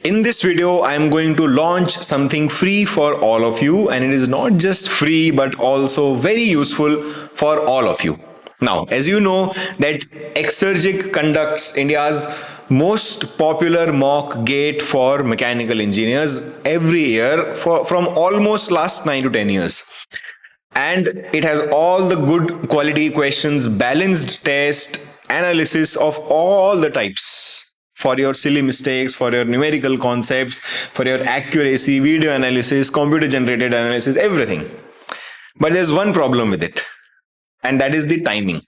In this video, I am going to launch something free for all of you, and it is not just free but also very useful for all of you. Now, as you know that Exergic conducts India's most popular mock gate for mechanical engineers every year from almost last 9 to 10 years. And it has all the good quality questions, balanced test, analysis of all the types for your silly mistakes, for your numerical concepts, for your accuracy, video analysis, computer generated analysis, everything. But there's one problem with it, and that is the timing.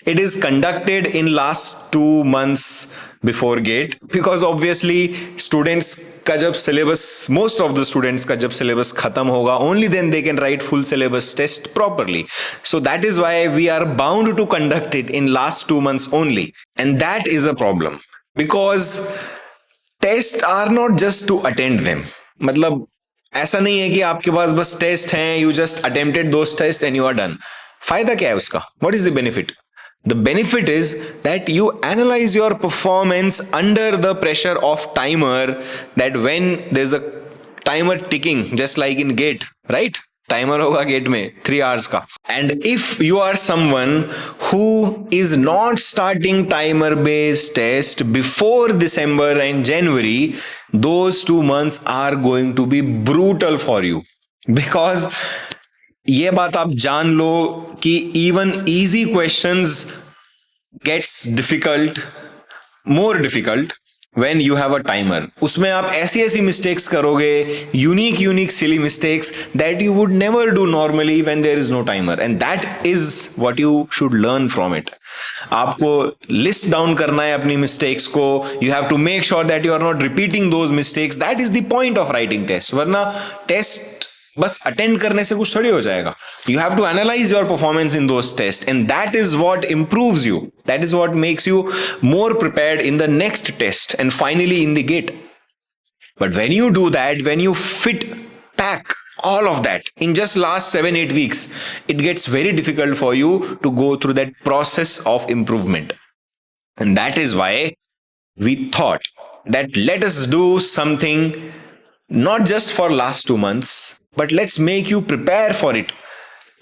It is conducted in last 2 months before gate, because obviously students का जब syllabus, most of the students का जब syllabus खत्म होगा, only then they can write full syllabus test properly. So that is why we are bound to conduct it in last 2 months only, and that is a problem because tests are not just to attend them. मतलब ऐसा नहीं है कि आपके पास बस test हैं, you just attempted those tests and you are done. फायदा क्या है उसका? What is the benefit? The benefit is that you analyze your performance under the pressure of timer, that when there's a timer ticking, just like in gate, right? Timer hoga gate mein 3 hours ka. And if you are someone who is not starting timer based test before December and January, those 2 months are going to be brutal for you, because ये बात आप जान लो कि even easy questions gets difficult, more difficult when you have a timer. उसमें आप ऐसी ऐसी mistakes करोगे, unique silly mistakes that you would never do normally when there is no timer, and that is what you should learn from it. आपको list down करना है अपनी mistakes को. You have to make sure that you are not repeating those mistakes. That is the point of writing test. वरना test बस attend करने से कुछ थोड़ी हो जाएगा. You have to analyze your performance in those tests, and that is what improves you. That is what makes you more prepared in the next test and finally in the gate. But when you do that, when you pack all of that in just last 7-8 weeks, it gets very difficult for you to go through that process of improvement. And that is why we thought that let us do something not just for last 2 months, but let's make you prepare for it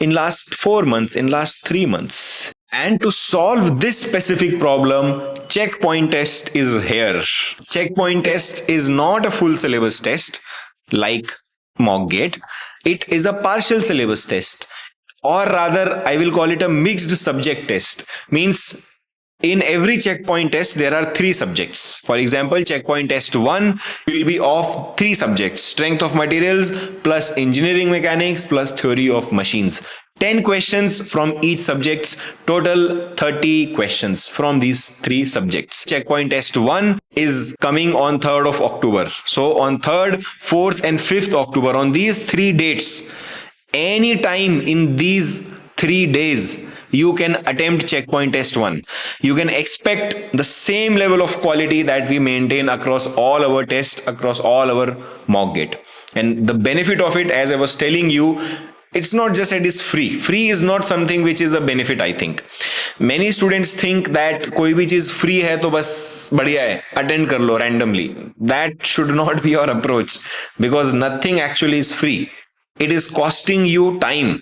in last 4 months, in last 3 months. And to solve this specific problem, checkpoint test is here. Checkpoint test is not a full syllabus test like mock gate. It is a partial syllabus test, or rather I will call it a mixed subject test. Means in every checkpoint test, there are 3 subjects. For example, checkpoint test 1 will be of 3 subjects: strength of materials plus engineering mechanics plus theory of machines. 10 questions from each subjects, total 30 questions from these 3 subjects. Checkpoint test 1 is coming on 3rd of October. So on 3rd, 4th and 5th October, on these 3 dates, any time in these 3 days, you can attempt checkpoint test 1. You can expect the same level of quality that we maintain across all our tests, across all our mock gate. And the benefit of it, as I was telling you, it's not just that it's free. Free is not something which is a benefit, I think. Many students think that कोई भी चीज free है तो बस बढ़िया है, attend कर लो randomly. That should not be your approach, because nothing actually is free. It is costing you time.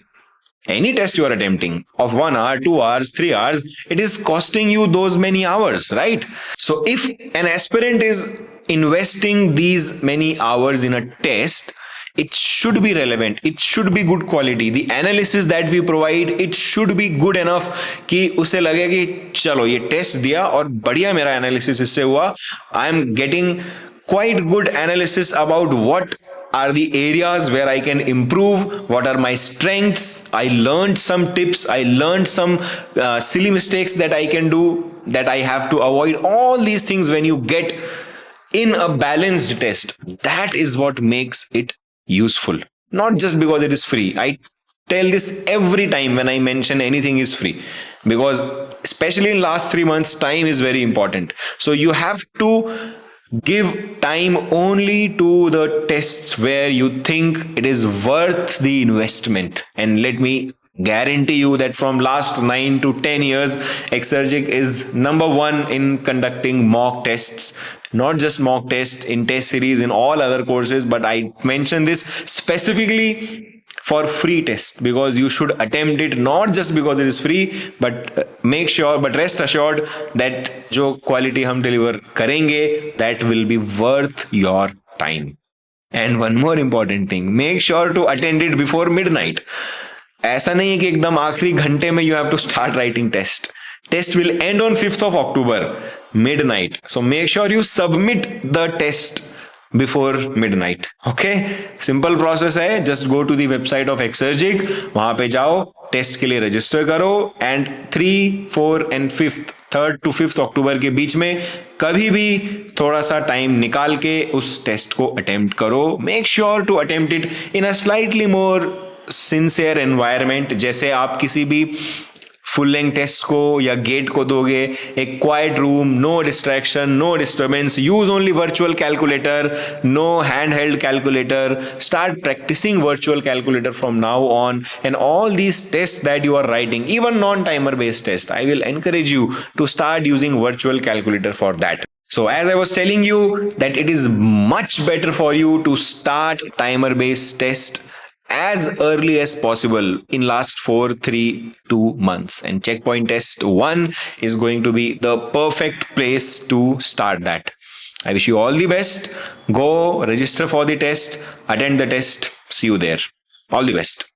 Any test you are attempting of 1 hour, 2 hours, 3 hours, it is costing you those many hours, right? So if an aspirant is investing these many hours in a test, it should be relevant, it should be good quality. The analysis that we provide, it should be good enough कि उसे लगे कि चलो ये test दिया और बढ़िया मेरा एनालिसिस इससे हुआ. I am getting quite good analysis about what are the areas where I can improve, what are my strengths. I learned some tips, I learned some silly mistakes that I can do, that I have to avoid. All these things, when you get in a balanced test, that is what makes it useful. Not just because it is free. I tell this every time when I mention anything is free, because especially in last 3 months, time is very important. So you have to give time only to the tests where you think it is worth the investment. And let me guarantee you that from last 9 to 10 years, Exergic is number 1 in conducting mock tests not just mock test in test series in all other courses, but I mention this specifically for free test because you should attempt it not just because it is free, but make sure, but rest assured that जो quality हम deliver करेंगे, that will be worth your time. And one more important thing, make sure to attend it before midnight. ऐसा नहीं है कि एकदम आखिरी घंटे में you have to start writing test. Test will end on 5th of October, midnight. So make sure you submit the test before midnight. Okay? Simple process है. Just go to the website of Exergic. वहां पे जाओ, test के लिए register करो and 3, 4 and 5th 3rd to 5th अक्टूबर के बीच में कभी भी थोड़ा सा टाइम निकाल के उस टेस्ट को अटेम्प्ट करो. Make sure to attempt it in a slightly more sincere environment. जैसे आप किसी भी फुल लेंथ टेस्ट को या गेट को दोगे, एक quiet room, no distraction, no disturbance, use only virtual calculator, no handheld calculator. Start practising virtual calculator from now on and all these test that you are writing, even non timer based test, I will encourage you to start using virtual calculator for that. So as I was telling you that it is much better for you to start timer based test as early as possible in last 4, 3, 2 months, and checkpoint test 1 is going to be the perfect place to start that. I wish you all the best. Go register for the test, attend the test, see you there. All the best.